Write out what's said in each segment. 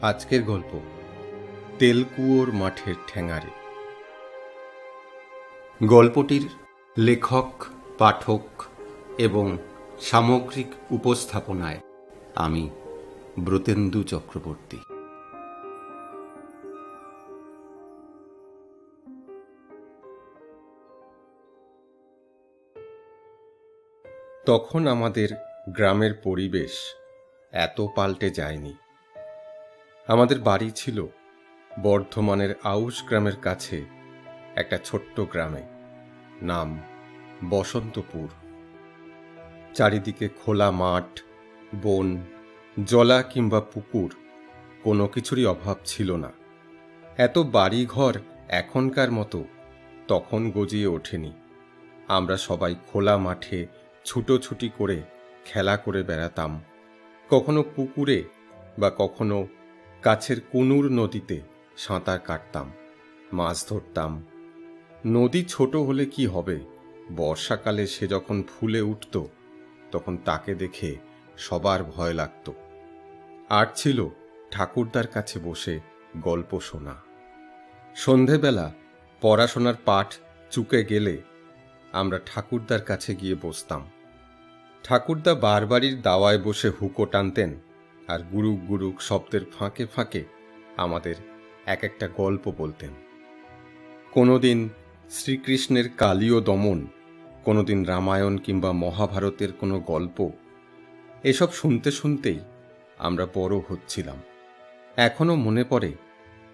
আজকের গল্প তেলকুয়োর মাঠের ঠ্যাঙারে। গল্পটির লেখক, পাঠক এবং সামগ্রিক উপস্থাপনায় আমি ব্রতেন্দু চক্রবর্তী। তখন আমাদের গ্রামের পরিবেশ এত পাল্টে যায়নি। আমাদের বাড়ি ছিল বর্ধমানের আউশ গ্রামের কাছে একটা ছোট্ট গ্রামে, নাম বসন্তপুর। চারিদিকে খোলা মাঠ, বন, জলা কিংবা পুকুর, কোনো কিছুরই অভাব ছিল না। এত বাড়িঘর এখনকার মতো তখন গজিয়ে ওঠেনি। আমরা সবাই খোলা মাঠে ছুটোছুটি করে খেলা করে বেড়াতাম। কখনো পুকুরে বা কখনো কাছের কুনুর নদীতে সাঁতার কাটতাম, মাছ ধরতাম। নদী ছোট হলে কি হবে, বর্ষাকালে সে যখন ফুলে উঠত তখন তাকে দেখে সবার ভয় লাগত। আর ছিল ঠাকুরদার কাছে বসে গল্প শোনা। সন্ধেবেলা পড়াশোনার পাঠ চুকে গেলে আমরা ঠাকুরদার কাছে গিয়ে বসতাম। ঠাকুরদা বারবাড়ির দাওয়ায় বসে হুঁকো টানতেন আর গুরুক গুরুক শব্দের ফাঁকে ফাঁকে আমাদের এক একটা গল্প বলতেন। কোনোদিন শ্রীকৃষ্ণের কালীয় দমন, কোনোদিন রামায়ণ কিংবা মহাভারতের কোনো গল্প। এসব শুনতে শুনতেই আমরা বড় হচ্ছিলাম। এখনো মনে পড়ে,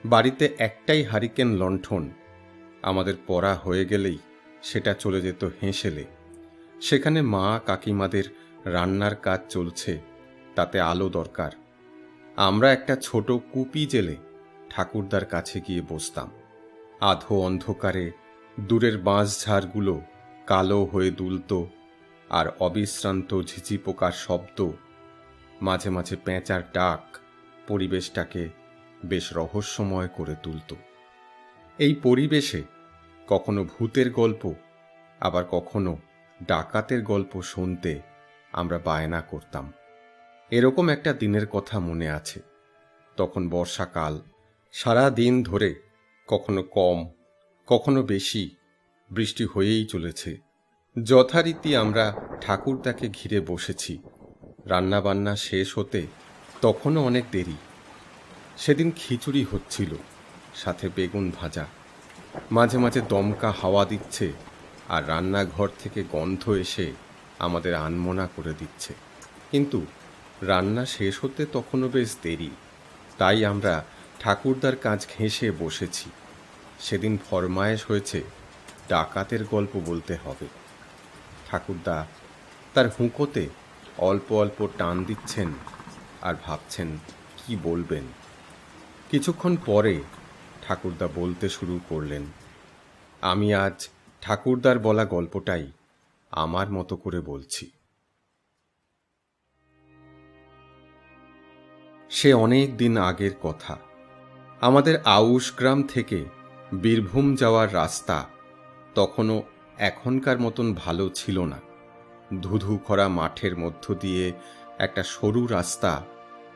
বাড়িতে একটাই হারিকেন লণ্ঠন। আমাদের পড়া হয়ে গেলেই সেটা চলে যেত হেঁসেলে। সেখানে মা কাকিমাদের রান্নার কাজ চলছে, তাতে আলো দরকার। আমরা একটা ছোট কুপি জেলে ঠাকুরদার কাছে গিয়ে বসতাম। আধো অন্ধকারে দূরের বাঁশঝাড়গুলো কালো হয়ে দুলত, আর অবিশ্রান্ত ঝিঝি পোকার শব্দ, মাঝে মাঝে পেঁচার ডাক পরিবেশটাকে বেশ রহস্যময় করে তুলত। এই পরিবেশে কখনো ভূতের গল্প, আবার কখনো ডাকাতের গল্প শুনতে আমরা বায়না করতাম। এরকম একটা দিনের কথা মনে আছে। তখন বর্ষাকাল, সারা দিন ধরে কখনো কম কখনো বেশি বৃষ্টি হয়েই চলেছে। যথারীতি আমরা ঠাকুরদাকে ঘিরে বসেছি। রান্নাবান্না শেষ হতে তখনও অনেক দেরি। সেদিন খিচুড়ি হচ্ছিল, সাথে বেগুন ভাজা। মাঝে মাঝে দমকা হাওয়া দিচ্ছে, আর রান্নাঘর থেকে গন্ধ এসে আমাদের আনমনা করে দিচ্ছে। কিন্তু রান্না শেষ হতে তখনও বেশ দেরি, তাই আমরা ঠাকুরদার কাজ ঘেঁষে বসেছি। সেদিন ফরমায়েশ হয়েছে ডাকাতের গল্প বলতে হবে। ঠাকুরদা তার হুঁকোতে অল্প অল্প টান দিচ্ছেন আর ভাবছেন কি বলবেন। কিছুক্ষণ পরে ঠাকুরদা বলতে শুরু করলেন। আমি আজ ঠাকুরদার বলা গল্পটাই আমার মতো করে বলছি। সে অনেক দিন আগের কথা। আমাদের আউশ গ্রাম থেকে বীরভূম যাওয়ার রাস্তা তখনও এখনকার মতন ভালো ছিল না। ধুধু খরা মাঠের মধ্য দিয়ে একটা সরু রাস্তা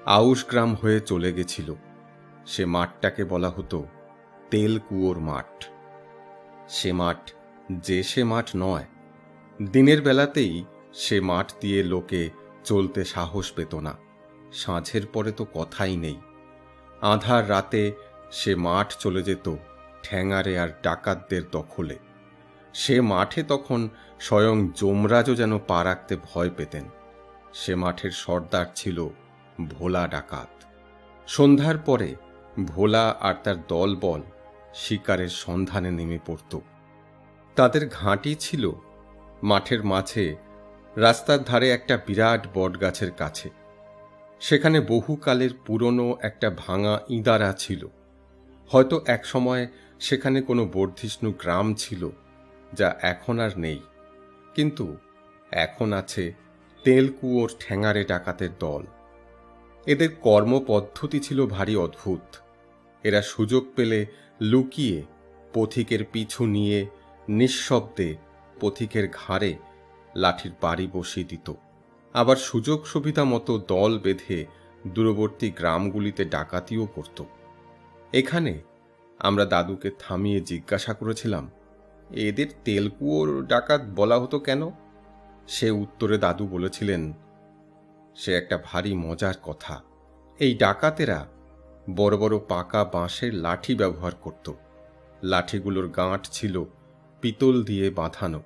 আউশ গ্রাম হয়ে চলে গেছিল। সে মাঠটাকে বলা হতো তেলকুয়োর মাঠ। সে মাঠ সে মাঠ নয়। দিনের বেলাতেই সে মাঠ দিয়ে লোকে চলতে সাহস পেত না। সাঁঝের পরে তো কথাই নেই। আঁধার রাতে সে মাঠ চলে যেত ঠ্যাঙারে আর ডাকাতদের দখলে। সে মাঠে তখন স্বয়ং যমরাজও যেন পা রাখতে ভয় পেতেন। সে মাঠের সর্দার ছিল ভোলা ডাকাত। সন্ধ্যার পরে ভোলা আর তার দলবল শিকারের সন্ধানে নেমে পড়ত। তাদের ঘাঁটি ছিল মাঠের মাঝে, রাস্তার ধারে একটা বিরাট বটগাছের কাছে। সেখানে বহুকালের পুরনো একটা ভাঙা ইঁদারা ছিল। হয়তো এক সময় সেখানে কোনো বর্ধিষ্ণু গ্রাম ছিল, যা এখন আর নেই। কিন্তু এখন আছে তেলকুয়োর ঠ্যাঙারে ডাকাতের দল। এদের কর্মপদ্ধতি ছিল ভারী অদ্ভুত। এরা সুযোগ পেলে লুকিয়ে পথিকের পিছু নিয়ে নিঃশব্দে পথিকের ঘাড়ে লাঠির বাড়ি বসিয়ে দিত। আবার সুযোগ সুবিধা মতো দল বেঁধে দূরবর্তী গ্রামগুলিতে ডাকাতিও করত। এখানে আমরা দাদুকে থামিয়ে জিজ্ঞাসা করেছিলাম, এদের তেলকুয়োর ডাকাত বলা হতো কেন? সে উত্তরে দাদু বলেছিলেন, সে একটা ভারী মজার কথা। এই ডাকাতেরা বড় বড় পাকা বাঁশের লাঠি ব্যবহার করত। লাঠিগুলোর গাঁট ছিল পিতল দিয়ে বাঁধানো।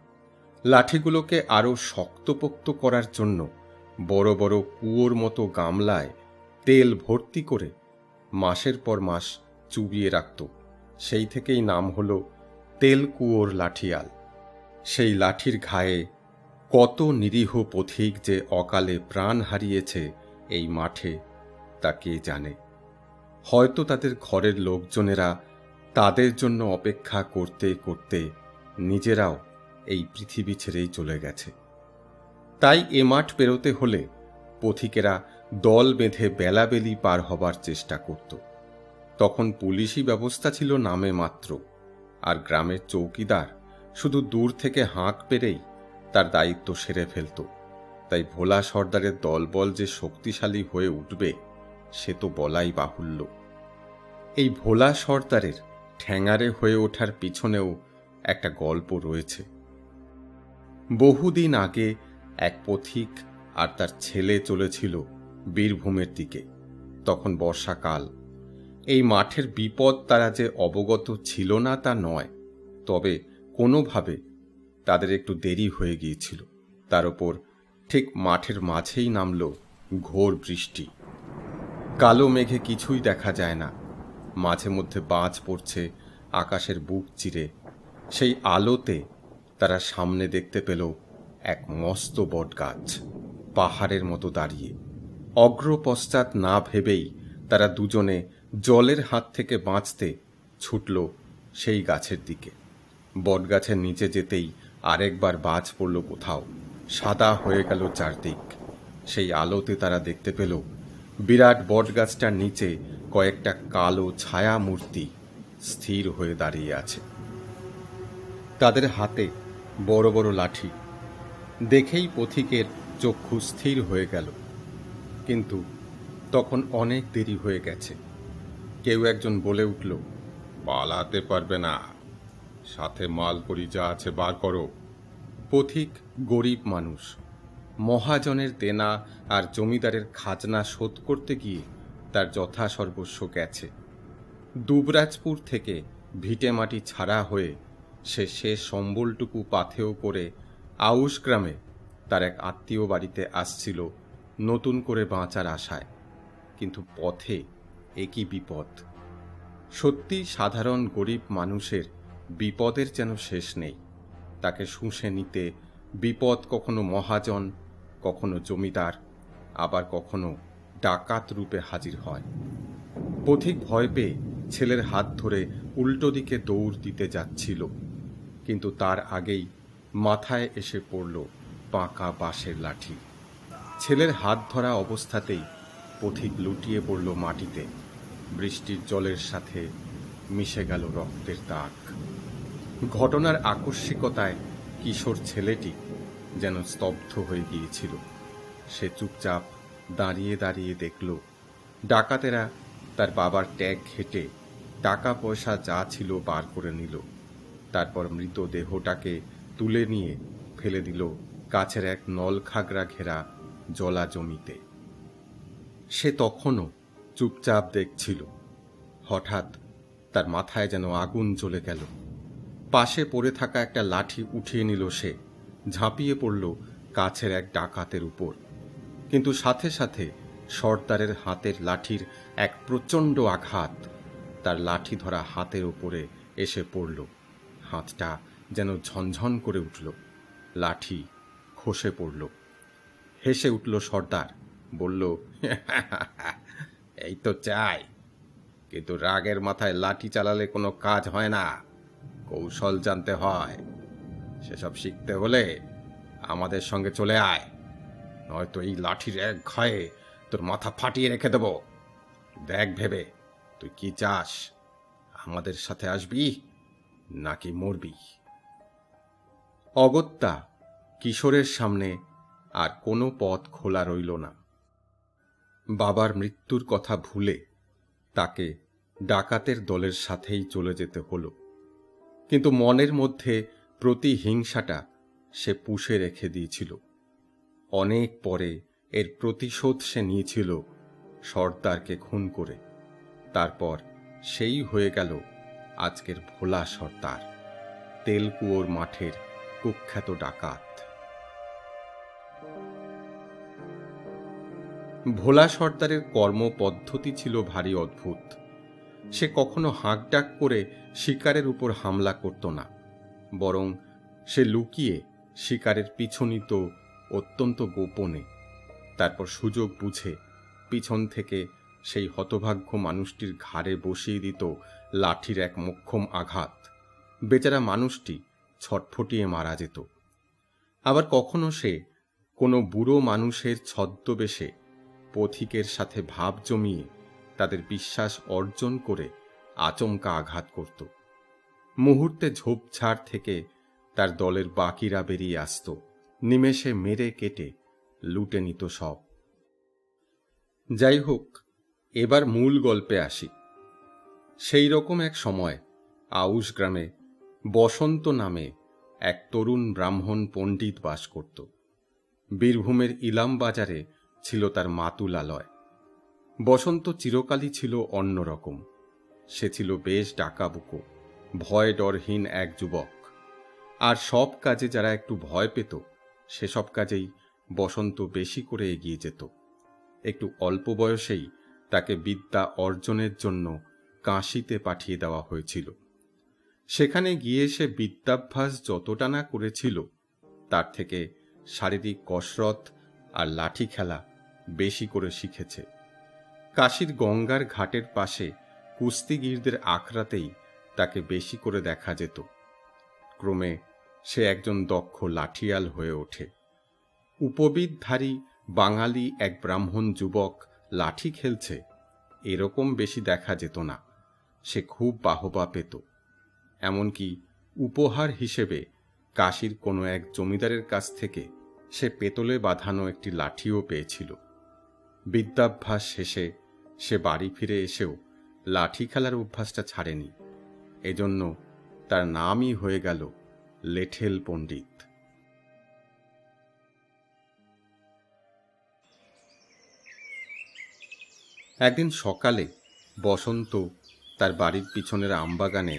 লাঠিগুলোকে আরও শক্তপোক্ত করার জন্য বড় বড় কুয়োর মতো গামলায় তেল ভর্তি করে মাসের পর মাস চুবিয়ে রাখত। সেই থেকেই নাম হলো তেলকুয়োর লাঠিয়াল। সেই লাঠির ঘায়ে কত নিরীহ পথিক যে অকালে প্রাণ হারিয়েছে এই মাঠে, তা কে জানে। হয়তো তাদের ঘরের লোকজনেরা তাদের জন্য অপেক্ষা করতে করতে নিজেরাও এই পৃথিবী ছেড়েই চলে গেছে। তাই এ মাঠ পেরোতে হলে পথিকেরা দল বেঁধে বেলাবেলি পার হবার চেষ্টা করত। তখন পুলিশি ব্যবস্থা ছিল নামে মাত্র, আর গ্রামের চৌকিদার শুধু দূর থেকে হাঁক পেরেই তার দায়িত্ব সেরে ফেলত। তাই ভোলা সর্দারের দলবল যে শক্তিশালী হয়ে উঠবে সে তো বলাই বাহুল্য। এই ভোলা সর্দারের ঠ্যাঙারে হয়ে ওঠার পিছনেও একটা গল্প রয়েছে। বহুদিন আগে এক পথিক আর তার ছেলে চলেছিল বীরভূমের দিকে। তখন বর্ষাকাল। এই মাঠের বিপদ তারা যে অবগত ছিল না তা নয়, তবে কোনোভাবে তাদের একটু দেরি হয়ে গিয়েছিল। তার ওপর ঠিক মাঠের মাঝেই নামল ঘোর বৃষ্টি। কালো মেঘে কিছুই দেখা যায় না, মাঝে মধ্যে বাজ পড়ছে আকাশের বুক চিরে। সেই আলোতে তারা সামনে দেখতে পেল এক মস্ত বটগাছ, পাহাড়ের মতো দাঁড়িয়ে। অগ্রপশ্চাৎ না ভেবেই তারা দুজনে জলের হাত থেকে বাঁচতে ছুটল সেই গাছের দিকে। বটগাছের নিচে যেতেই আরেকবার বাজ পড়ল কোথাও, সাদা হয়ে গেল চারদিক। সেই আলোতে তারা দেখতে পেল বিরাট বটগাছটার নিচে কয়েকটা কালো ছায়া মূর্তি স্থির হয়ে দাঁড়িয়ে আছে। তাদের হাতে বড় বড় লাঠি। দেখেই পথিকের চক্ষু স্থির হয়ে গেল। কিন্তু তখন অনেক দেরি হয়ে গেছে। কেউ একজন বলে উঠল, পালাতে পারবে না, সাথে মালকড়ি যা আছে বার করো। পথিক গরিব মানুষ, মহাজনের দেনা আর জমিদারের খাজনা শোধ করতে গিয়ে তার যথাসর্বস্ব গেছে। দুবরাজপুর থেকে ভিটে মাটি ছাড়া হয়ে সে শেষ সম্বলটুকু পাথেয় করে আউশ গ্রামে তার এক আত্মীয় বাড়িতে আসছিল নতুন করে বাঁচার আশায়। কিন্তু পথে একই বিপদ। সত্যি সাধারণ গরিব মানুষের বিপদের যেন শেষ নেই। তাকে শুষে নিতে বিপদ কখনো মহাজন, কখনো জমিদার, আবার কখনো ডাকাত রূপে হাজির হয়। পথিক ভয় পেয়ে ছেলের হাত ধরে উল্টো দিকে দৌড় দিতে যাচ্ছিল, কিন্তু তার আগেই মাথায় এসে পড়ল পাকা বাঁশের লাঠি। ছেলের হাত ধরা অবস্থাতেই পথিক লুটিয়ে পড়ল মাটিতে। বৃষ্টির জলের সাথে মিশে গেল রক্তের দাগ। ঘটনার আকস্মিকতায় কিশোর ছেলেটি যেন স্তব্ধ হয়ে গিয়েছিল। সে চুপচাপ দাঁড়িয়ে দাঁড়িয়ে দেখল ডাকাতেরা তার বাবার ট্যাগ ঘেঁটে টাকা পয়সা যা ছিল বার করে নিল। তারপর মৃতদেহটাকে তুলে নিয়ে ফেলে দিল কাছের এক নলখাগড়া ঘেরা জলা জমিতে। সে তখনও চুপচাপ দেখছিল। হঠাৎ তার মাথায় যেন আগুন জ্বলে গেল। পাশে পড়ে থাকা একটা লাঠি উঠিয়ে নিল সে, ঝাঁপিয়ে পড়ল কাছের এক ডাকাতের উপর। কিন্তু সাথে সাথে সর্দারের হাতের লাঠির এক প্রচণ্ড আঘাত তার লাঠি ধরা হাতের উপরে এসে পড়ল। হাতটা যেন ঝনঝন করে উঠল, লাঠি খসে পড়ল। হেসে উঠল সর্দার, বলল, এই তো চাই, কিন্তু রাগের মাথায় লাঠি চালালে কোনো কাজ হয় না, কৌশল জানতে হয়। সেসব শিখতে হলে আমাদের সঙ্গে চলে আয়, নয়তো এই লাঠির এক ঘায়ে তোর মাথা ফাটিয়ে রেখে দেব। দেখ ভেবে তুই কি চাস, আমাদের সাথে আসবি নাকি মরবি? অগত্যা কিশোরের সামনে আর কোনো পথ খোলা রইল না। বাবার মৃত্যুর কথা ভুলে তাকে ডাকাতের দলের সাথেই চলে যেতে হলো। কিন্তু মনের মধ্যে প্রতিহিংসাটা সে পুষে রেখে দিয়েছিল। অনেক পরে এর প্রতিশোধ সে নিয়েছিল সর্দারকে খুন করে। তারপর সেই হয়ে গেল আজকের ভোলা সর্দার, তেলকুয়োর মাঠের কুখ্যাত ডাকাত। ভোলা সর্দারের কর্মপদ্ধতি ছিল ভারী অদ্ভুত। সে কখনো হাঁকডাক করে শিকারের উপর হামলা করত না, বরং সে লুকিয়ে শিকারের পিছু নিত অত্যন্ত গোপনে। তারপর সুযোগ বুঝে পিছন থেকে সেই হতভাগ্য মানুষটির ঘাড়ে বসিয়ে দিত লাঠির এক মোক্ষম আঘাত। বেচারা মানুষটি ছটফটিয়ে মারা যেত। আবার কখনো সে কোনো বুড়ো মানুষের ছদ্মবেশে পথিকের সাথে ভাব জমিয়ে তাদের বিশ্বাস অর্জন করে আচমকা আঘাত করত। মুহূর্তে ঝোপঝাড় থেকে তার দলের বাকিরা বেরিয়ে আসত, নিমেষে মেরে কেটে লুটে নিত সব। যাই হোক, এবার মূল গল্পে আসি। সেই রকম এক সময় আউশ গ্রামে বসন্ত নামে এক তরুণ ব্রাহ্মণ পণ্ডিত বাস করত। বীরভূমের ইলাম বাজারে ছিল তার মাতুলালয়। বসন্ত চিরকালই ছিল অন্যরকম। সে ছিল বেশ ডাকাবুকো, ভয় ডরহীন এক যুবক। আর সব কাজে যারা একটু ভয় পেত, সেসব কাজেই বসন্ত বেশি করে এগিয়ে যেত। একটু অল্প বয়সেই তাকে বিদ্যা অর্জনের জন্য কাশীতে পাঠিয়ে দেওয়া হয়েছিল। সেখানে গিয়ে সে বিদ্যাভ্যাস যতটা না করেছিল, তার থেকে শারীরিক কসরত আর লাঠি খেলা বেশি করে শিখেছে। কাশীর গঙ্গার ঘাটের পাশে কুস্তিগীরদের আখড়াতেই তাকে বেশি করে দেখা যেত। ক্রমে সে একজন দক্ষ লাঠিয়াল হয়ে ওঠে। উপবিদধারী বাঙালি এক ব্রাহ্মণ যুবক লাঠি খেলছে, এরকম বেশি দেখা যেত না। সে খুব বাহবা পেত। এমনকি উপহার হিসেবে কাশীর কোনো এক জমিদারের কাছ থেকে সে পেতলে বাঁধানো একটি লাঠিও পেয়েছিল। বিদ্যাভ্যাস শেষে সে বাড়ি ফিরে এসেও লাঠি খেলার অভ্যাসটা ছাড়েনি। এজন্য তার নামই হয়ে গেল লেঠেল পণ্ডিত। একদিন সকালে বসন্ত তার বাড়ির পিছনের আমবাগানে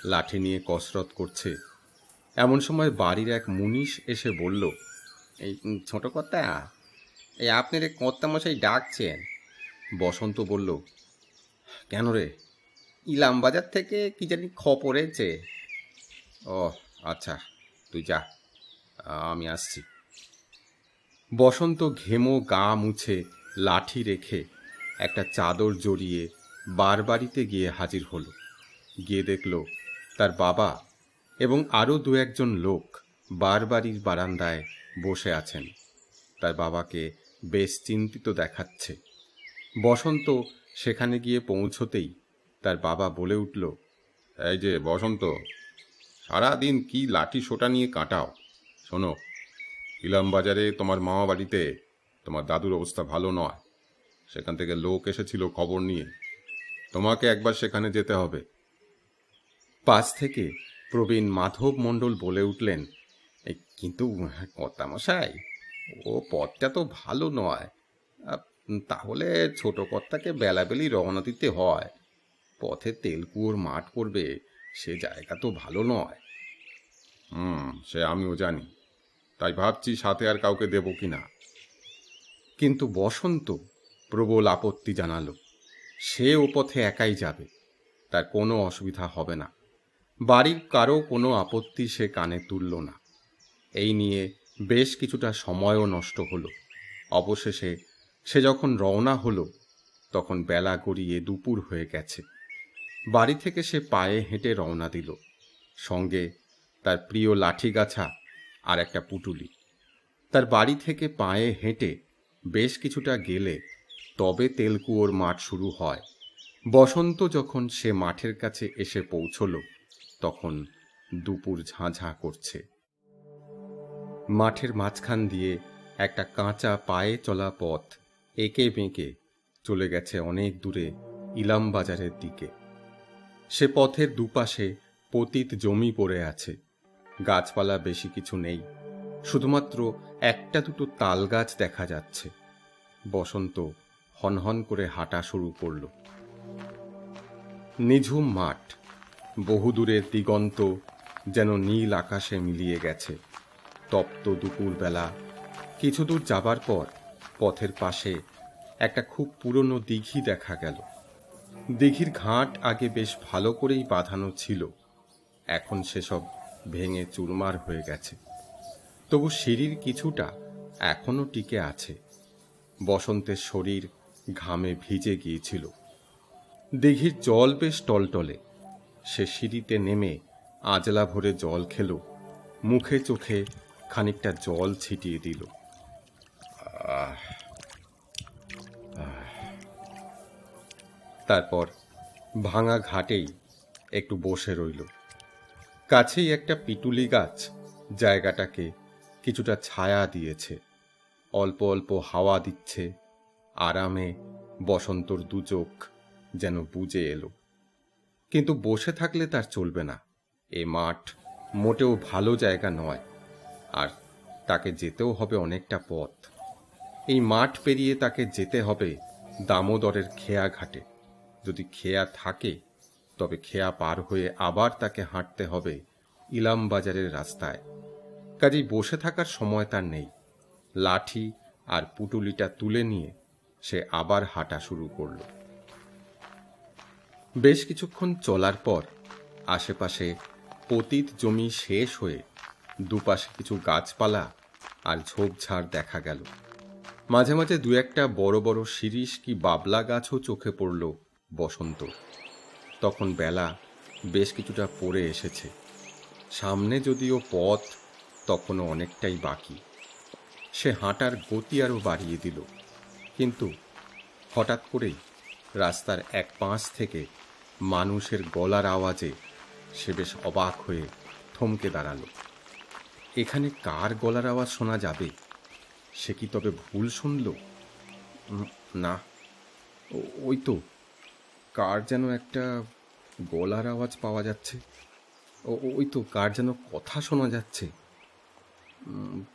লাঠি নিয়ে কসরত করছে। এমন সময় বাড়ির এক মুনিশ এসে বলল, এই ছোট কর্তা, এই আপনার কর্তামশাই ডাকছেন। বসন্ত বলল, কেন রে? ইলাম বাজার থেকে কি জানি খবর এসেছে। ও আচ্ছা, তুই যা, আমি আসছি। বসন্ত ঘেমো গা মুছে লাঠি রেখে একটা চাদর জড়িয়ে বারবাড়িতে গিয়ে হাজির হলো। গিয়ে দেখল তার বাবা এবং আরও দু একজন লোক বারবাড়ির বারান্দায় বসে আছেন। তার বাবাকে বেশ চিন্তিত দেখাচ্ছে। বসন্ত সেখানে গিয়ে পৌঁছতেই তার বাবা বলে উঠল, এই যে বসন্ত, সারাদিন কি লাঠি সোটা নিয়ে কাটাও? শোনো, ইলাম বাজারে তোমার মামা বাড়িতে তোমার দাদুর অবস্থা ভালো নয়। সেখান থেকে লোক এসেছিল খবর নিয়ে। তোমাকে একবার সেখানে যেতে হবে। পাশ থেকে প্রবীণ মাধব মণ্ডল বলে উঠলেন, কিন্তু কর্তামশাই, ও পথটা তো ভালো নয়। তাহলে ছোট কর্তাকে বেলাবেলি রওনা দিতে হয়। পথে তেলকুয়োর মাঠ পড়বে, সে জায়গা তো ভালো নয়। সে আমিও জানি, তাই ভাবছি সাথে আর কাউকে দেব কিনা। কিন্তু বসন্ত প্রবল আপত্তি জানালো। সে ও পথে একাই যাবে, তার কোনো অসুবিধা হবে না। বাড়ির কারো কোনো আপত্তি সে কানে তুলল না। এই নিয়ে বেশ কিছুটা সময়ও নষ্ট হলো। অবশেষে সে যখন রওনা হলো, তখন বেলা গড়িয়ে দুপুর হয়ে গেছে। বাড়ি থেকে সে পায়ে হেঁটে রওনা দিল, সঙ্গে তার প্রিয় লাঠিগাছা আর একটা পুটুলি। তার বাড়ি থেকে পায়ে হেঁটে বেশ কিছুটা গেলে তবে তেলকুয়োর মাঠ শুরু হয়। বসন্ত যখন সে মাঠের কাছে এসে পৌঁছল, তখন দুপুর ঝাঁঝাঁ করছে। মাঠের মাঝখান দিয়ে একটা কাঁচা পায়ে চলা পথ এঁকে বেঁকে চলে গেছে অনেক দূরে ইলাম বাজারের দিকে। সে পথের দুপাশে পতিত জমি পড়ে আছে, গাছপালা বেশি কিছু নেই, শুধুমাত্র একটা দুটো তাল গাছ দেখা যাচ্ছে। বসন্ত হনহন করে হাঁটা শুরু করল। নিঝুম মাঠ, বহুদূরের দিগন্ত যেন নীল আকাশে মিলিয়ে গেছে। তপ্ত দুপুরবেলা কিছু দূর যাবার পর পথের পাশে একটা খুব পুরনো দিঘি দেখা গেল। দিঘির ঘাট আগে বেশ ভালো করেই বাঁধানো ছিল, এখন সেসব ভেঙে চুরমার হয়ে গেছে। তবু সিঁড়ির কিছুটা এখনো টিকে আছে। বসন্তের শরীর ঘামে ভিজে গিয়েছিল। দিঘির জল বেশ টলটলে। সে সিঁড়িতে নেমে আজলা ভরে জল খেল, মুখে চোখে খানিকটা জল ছিটিয়ে দিল। তারপর ভাঙা ঘাটেই একটু বসে রইল। কাছেই একটা পিটুলি গাছ জায়গাটাকে কিছুটা ছায়া দিয়েছে, অল্প অল্প হাওয়া দিচ্ছে। আরামে বসন্তর দু চোখ যেন বুজে এলো। কিন্তু বসে থাকলে তার চলবে না। এ মাঠ মোটেও ভালো জায়গা নয়, আর তাকে যেতেও হবে অনেকটা পথ। এই মাঠ পেরিয়ে তাকে যেতে হবে দামোদরের খেয়া ঘাটে। যদি খেয়া থাকে তবে খেয়া পার হয়ে আবার তাকে হাঁটতে হবে ইলাম বাজারের রাস্তায়। কাজেই বসে থাকার সময় তার নেই। লাঠি আর পুটুলিটা তুলে নিয়ে সে আবার হাঁটা শুরু করল। বেশ কিছুক্ষণ চলার পর আশেপাশে পতিত জমি শেষ হয়ে দুপাশে কিছু গাছপালা আর ঝোপঝাড় দেখা গেল। মাঝে মাঝে দু একটা বড় বড় শিরীষ কি বাবলা গাছও চোখে পড়ল বসন্ত। তখন বেলা বেশ কিছুটা পড়ে এসেছে। সামনে যদিও পথ তখনও অনেকটাই বাকি। সে হাঁটার গতি আরও বাড়িয়ে দিল, কিন্তু হঠাৎ করেই রাস্তার এক পাশ থেকে মানুষের গলার আওয়াজে সে বেশ অবাক হয়ে থমকে দাঁড়ালো। এখানে কার গলার আওয়াজ শোনা যাবে? সে কি তবে ভুল শুনল? না, ওই তো কার যেন একটা গলার আওয়াজ পাওয়া যাচ্ছে। ওই তো কার যেন কথা শোনা যাচ্ছে,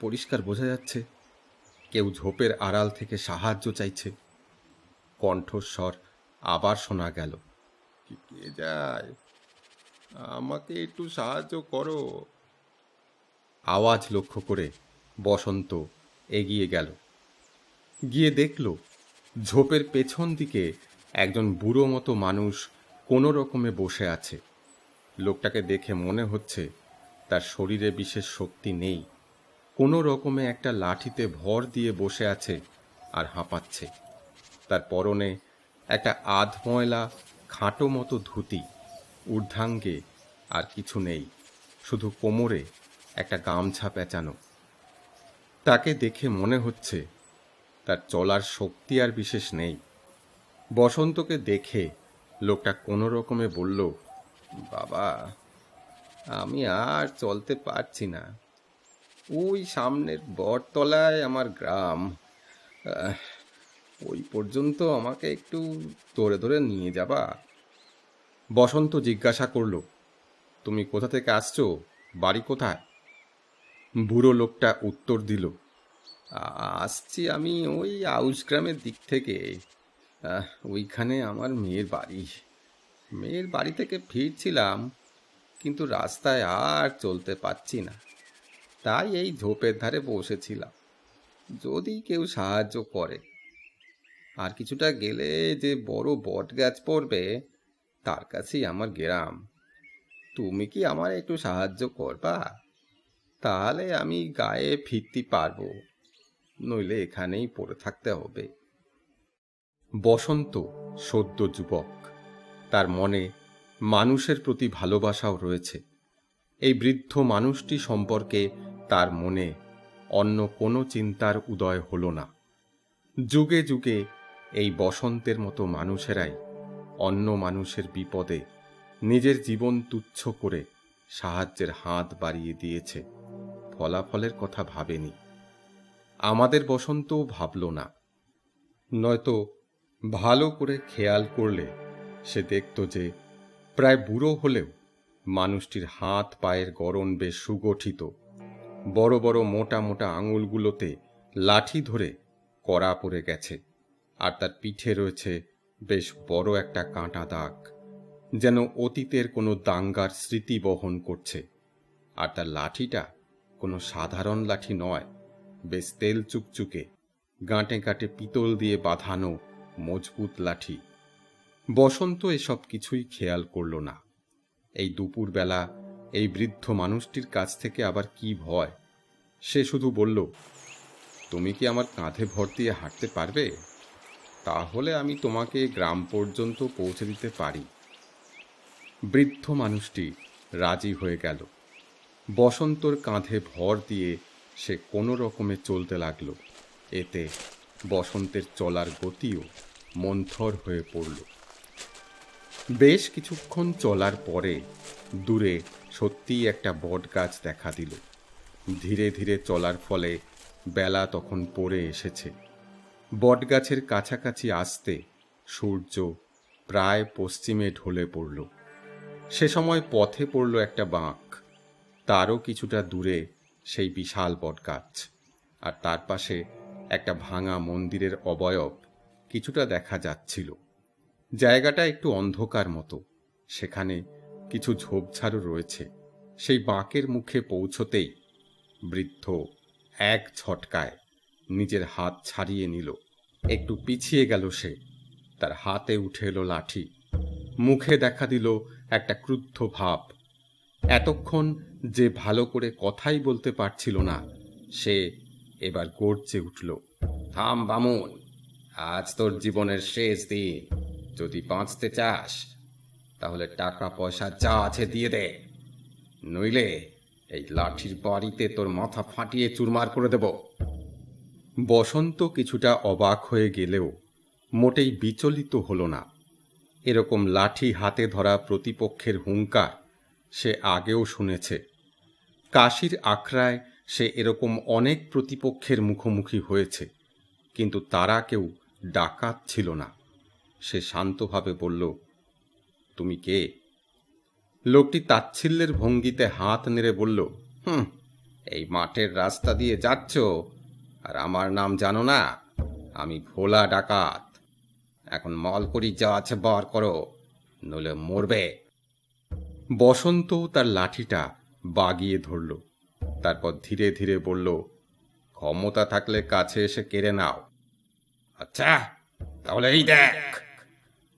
পরিষ্কার বোঝা যাচ্ছে। কেউ ঝোপের আড়াল থেকে সাহায্য চাইছে। কণ্ঠস্বর আবার শোনা গেল, কে যায়, আমাকে একটু সাহায্য করো। আওয়াজ লক্ষ্য করে বসন্ত এগিয়ে গেল। গিয়ে দেখল ঝোপের পেছন দিকে একজন বুড়ো মতো মানুষ কোনো রকমে বসে আছে। লোকটাকে দেখে মনে হচ্ছে তার শরীরে বিশেষ শক্তি নেই। কোনো রকমে একটা লাঠিতে ভর দিয়ে বসে আছে আর হাঁপাচ্ছে। তার পরনে একটা আধ ময়লা খাটো মতো ধুতি, ঊর্ধ্বাঙ্গে আর কিছু নেই, শুধু কোমরে একটা গামছা পেঁচানো। তাকে দেখে মনে হচ্ছে তার চলার শক্তি আর বিশেষ নেই। বসন্তকে দেখে লোকটা কোনো রকমে বলল, বাবা, আমি আর চলতে পারছি না। ওই সামনের বটতলায় আমার গ্রাম, ওই পর্যন্ত আমাকে একটু ধরে ধরে নিয়ে যাবা? বসন্ত জিজ্ঞাসা করল, তুমি কোথা থেকে আসছো, বাড়ি কোথায়? বুড়ো লোকটা উত্তর দিল, আসছি আমি ওই আউশ গ্রামের দিক থেকে। ওইখানে আমার মেয়ের বাড়ি। মেয়ের বাড়ি থেকে ফিরছিলাম, কিন্তু রাস্তায় আর চলতে পারছি না, তাই এই ঝোপের ধারে বসেছিলাম, যদি কেউ সাহায্য করে। আর কিছুটা গেলে যে বড় বট গাছ পড়বে, তার কাছেই আমার গ্রাম। তুমি কি আমার একটু সাহায্য করবা? তাহলে আমি গায়ে ফিরতে পারবো, নইলে এখানেই পড়ে থাকতে হবে। বসন্ত সদ্য যুবক, তার মনে মানুষের প্রতি ভালোবাসাও রয়েছে। এই বৃদ্ধ মানুষটি সম্পর্কে তার মনে অন্য কোনো চিন্তার উদয় হল না। যুগে যুগে এই বসন্তের মতো মানুষেরাই অন্য মানুষের বিপদে নিজের জীবন তুচ্ছ করে সাহায্যের হাত বাড়িয়ে দিয়েছে, ফলাফলের কথা ভাবেনি। আমাদের বসন্তও ভাবল না, নয়তো ভালো করে খেয়াল করলে সে দেখত যে প্রায় বুড়ো হলেও মানুষটির হাত পায়ের গড়ন বেশ সুগঠিত। বড় বড় মোটা মোটা আঙুলগুলোতে লাঠি ধরে কড়া পড়ে গেছে, আর তার পিঠে রয়েছে বেশ বড় একটা কাঁটা দাগ, যেন অতীতের কোনো দাঙ্গার স্মৃতি বহন করছে। আর তার লাঠিটা কোনো সাধারণ লাঠি নয়, বেশ তেল চুকচুকে, গাঁটে গাঁটে পিতল দিয়ে বাঁধানো মজবুত লাঠি। বসন্ত এসব কিছুই খেয়াল করল না। এই দুপুরবেলা এই বৃদ্ধ মানুষটির কাছ থেকে আবার কি ভয়? সে শুধু বলল, তুমি কি আমার কাঁধে ভর দিয়ে হাঁটতে পারবে? তাহলে আমি তোমাকে গ্রাম পর্যন্ত পৌঁছে দিতে পারি। বৃদ্ধ মানুষটি রাজি হয়ে গেল। বসন্তর কাঁধে ভর দিয়ে সে কোনো রকমে চলতে লাগল। এতে বসন্তের চলার গতিও মন্থর হয়ে পড়ল। বেশ কিছুক্ষণ চলার পরে দূরে সত্যিই একটা বট গাছ দেখা দিল। ধীরে ধীরে চলার ফলে বেলা তখন পড়ে এসেছে। বটগাছের কাছাকাছি আসতে সূর্য প্রায় পশ্চিমে ঢলে পড়ল। সে সময় পথে পড়ল একটা বাঁক। তারও কিছুটা দূরে সেই বিশাল বটগাছ, আর তার পাশে একটা ভাঙা মন্দিরের অবয়ব কিছুটা দেখা যাচ্ছিল। জায়গাটা একটু অন্ধকার মতো, সেখানে কিছু ঝোপঝাড়ও রয়েছে। সেই বাঁকের মুখে পৌঁছতেই বৃদ্ধ এক ঝটকায় নিজের হাত ছাড়িয়ে নিল। একটু পিছিয়ে গেল সে। তার হাতে উঠে এলো লাঠি। মুখে দেখা দিল একটা ক্রুদ্ধ ভাব। এতক্ষণ যে ভালো করে কথাই বলতে পারছিল না, সে এবার গর্জে উঠল, থাম বামুন, আজ তোর জীবনের শেষ দিন। যদি বাঁচতে চাস তাহলে টাকা পয়সা যা আছে দিয়ে দে, নইলে এই লাঠির বাড়িতে তোর মাথা ফাটিয়ে চুরমার করে দেব। বসন্ত কিছুটা অবাক হয়ে গেলেও মোটেই বিচলিত হল না। এরকম লাঠি হাতে ধরা প্রতিপক্ষের হুঙ্কার সে আগেও শুনেছে। কাশীর আখড়ায় সে এরকম অনেক প্রতিপক্ষের মুখোমুখি হয়েছে, কিন্তু তারা কেউ ডাকাত ছিল না। সে শান্তভাবে বলল, তুমি কে? লোকটি তাচ্ছিল্যের ভঙ্গিতে হাত নেড়ে বলল, এই মাঠের রাস্তা দিয়ে যাচ্ছ আর আমার নাম জানো না? আমি ভোলা ডাকাত। এখন মল করি যা আছে বার করো, নইলে মরবে। বসন্ত তার লাঠিটা বাগিয়ে ধরল। তারপর ধীরে ধীরে বলল, ক্ষমতা থাকলে কাছে এসে কেড়ে নাও। আচ্ছা, তাহলে এই দেখ।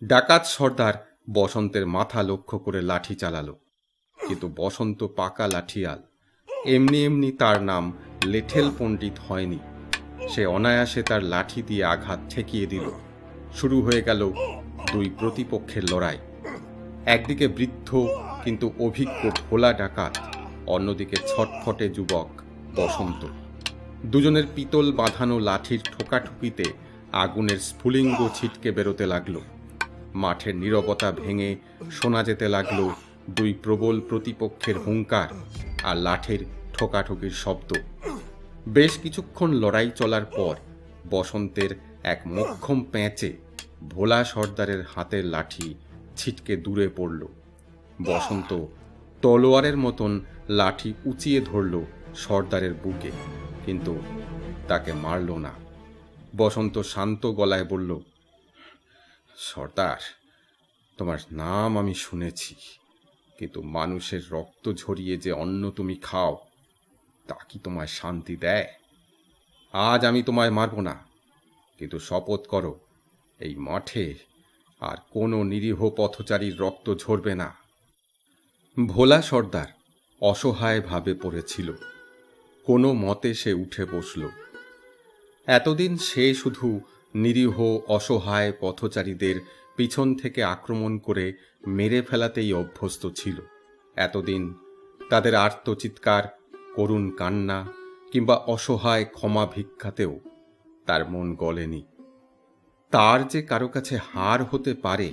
ডাকাত সর্দার বসন্তের মাথা লক্ষ্য করে লাঠি চালালো, কিন্তু বসন্ত পাকা লাঠিয়াল। এমনি এমনি তার নাম লেঠেল পণ্ডিত হয়নি। সে অনায়াসে তার লাঠি দিয়ে আঘাত ঠেকিয়ে দিল। শুরু হয়ে গেল দুই প্রতিপক্ষের লড়াই। একদিকে বৃদ্ধ কিন্তু অভিজ্ঞ ভোলা ডাকাত, অন্যদিকে ছটফটে যুবক বসন্ত। দুজনের পিতল বাঁধানো লাঠির ঠোকাঠুকিতে আগুনের স্ফুলিঙ্গ ছিটকে বেরোতে লাগলো। মাঠের নীরবতা ভেঙে শোনা যেতে লাগলো দুই প্রবল প্রতিপক্ষের হুঙ্কার আর লাঠির ঠোকাঠুকির শব্দ। বেশ কিছুক্ষণ লড়াই চলার পর বসন্তের এক মোক্ষম প্যাঁচে ভোলা সর্দারের হাতের লাঠি ছিটকে দূরে পড়ল। বসন্ত তলোয়ারের মতন লাঠি উঁচিয়ে ধরল সর্দারের বুকে, কিন্তু তাকে মারল না। বসন্ত শান্ত গলায় বলল, সর্দার, তোমার নাম আমি শুনেছি, কিন্তু মানুষের রক্ত ঝরিয়ে যে অন্ন তুমি খাও, তা কি তোমায় শান্তি দেয়? আজ আমি তোমায় মারব না, কিন্তু শপথ করো এই মাঠে আর কোনো নিরীহ পথচারীর রক্ত ঝরবে না। ভোলা সর্দার অসহায়ভাবে পড়েছিল। কোনো মতে সে উঠে বসল। এতদিন সে শুধু নিরীহ অসহায় পথচারীদের পিছন থেকে আক্রমণ করে মেরে ফেলাতেই অভ্যস্ত ছিল। এতদিন তাদের আর্তচিৎকার, করুণ কান্না কিংবা অসহায় ক্ষমা ভিক্ষাতেও তার মন গলেনি। তার যে কারো কাছে হার হতে পারে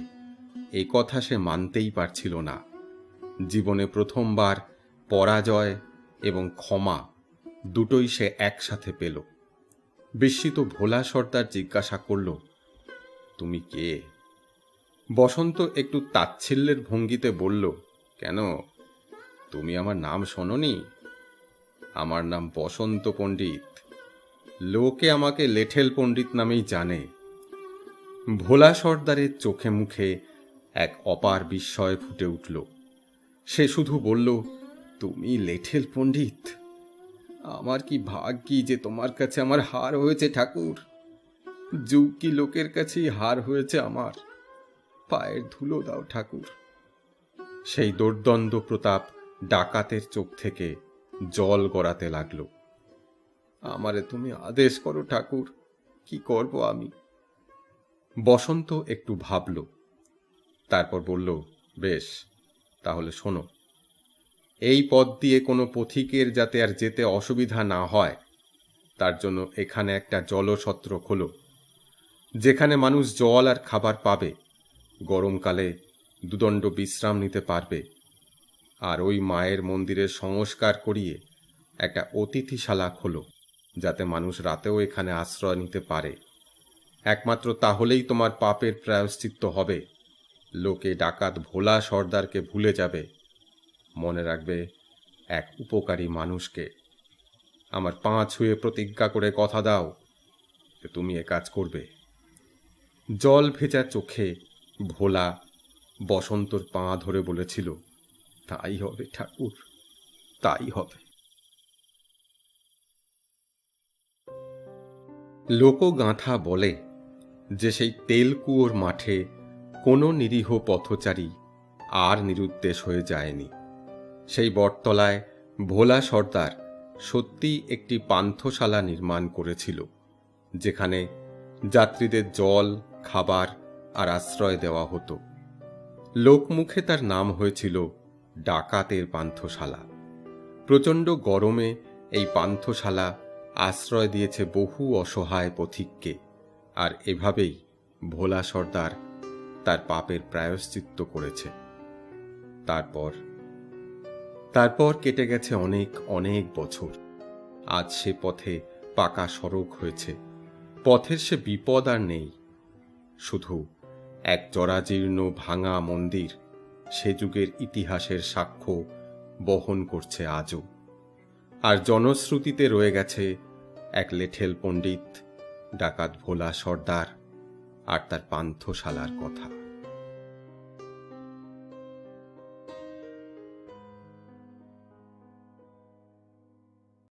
এ কথা সে মানতেই পারছিল না। জীবনে প্রথমবার পরাজয় এবং ক্ষমা দুটোই সে একসাথে পেল। বিস্মিত ভোলা সর্দার জিজ্ঞাসা করল, তুমি কে? বসন্ত একটু তাচ্ছিল্যের ভঙ্গিতে বলল, কেন, তুমি আমার নাম শোনোনি? আমার নাম বসন্ত পণ্ডিত। লোকে আমাকে লেঠেল পণ্ডিত নামেই জানে। ভোলা সর্দারের চোখে মুখে এক অপার বিস্ময় ফুটে উঠল। সে শুধু বলল, তুমি লেঠেল পণ্ডিত? আমার কি ভাগ্যি যে তোমার কাছে আমার হার হয়েছে ঠাকুর। যুগ কি লোকের কাছেই হার হয়েছে আমার। পায়ের ধুলো দাও ঠাকুর। সেই দুর্দণ্ড প্রতাপ ডাকাতের চোখ থেকে জল গড়াতে লাগলো। আমারে তুমি আদেশ করো ঠাকুর, কি করব আমি? বসন্ত একটু ভাবল, তারপর বলল, বেশ, তাহলে শোনো। এই পথ দিয়ে কোনো পথিকের যাতে আর যেতে অসুবিধা না হয়, তার জন্য এখানে একটা জলছত্র খোলো, যেখানে মানুষ জল আর খাবার পাবে, গরমকালে দুদণ্ড বিশ্রাম নিতে পারবে। আর ওই মায়ের মন্দিরের সংস্কার করিয়ে একটা অতিথিশালা খোলো, যাতে মানুষ রাতেও এখানে আশ্রয় নিতে পারে। একমাত্র তাহলেই তোমার পাপের প্রায়শ্চিত্ত হবে। লোকে ডাকাত ভোলা সর্দারকে ভুলে যাবে, মনে রাখবে এক উপকারী মানুষকে। আমার পা ছুঁয়ে প্রতিজ্ঞা করে কথা দাও যে তুমি এ কাজ করবে। জল ভেজা চোখে ভোলা বসন্তর পা ধরে বলেছিল, তাই হবে ঠাকুর, তাই হবে। লোকগাঁথা বলে যে সেই তেলকুয়োর মাঠে কোনো নিরীহ পথচারী আর নিরুদ্দেশ হয়ে যায়নি। সেই বটতলায় ভোলা সর্দার সত্যি একটি পান্থশালা নির্মাণ করেছিল, যেখানে যাত্রীদের জল, খাবার আর আশ্রয় দেওয়া হতো। লোকমুখে তার নাম হয়েছিল ডাকাতের পান্থশালা। প্রচণ্ড গরমে এই পান্থশালা আশ্রয় দিয়েছে বহু অসহায় পথিককে, আর এভাবেই ভোলা সর্দার তার পাপের প্রায়শ্চিত্ত করেছে। তারপর কেটে গেছে অনেক অনেক বছর। আজ সে পথে পাকা সড়ক হয়েছে। পথের সে বিপদ আর নেই। শুধু এক জরাজীর্ণ ভাঙা মন্দির সে যুগের ইতিহাসের সাক্ষ্য বহন করছে আজও। আর জনশ্রুতিতে রয়ে গেছে এক লেঠেল পণ্ডিত, ডাকাত ভোলা সর্দার আর তার পান্থশালার কথা।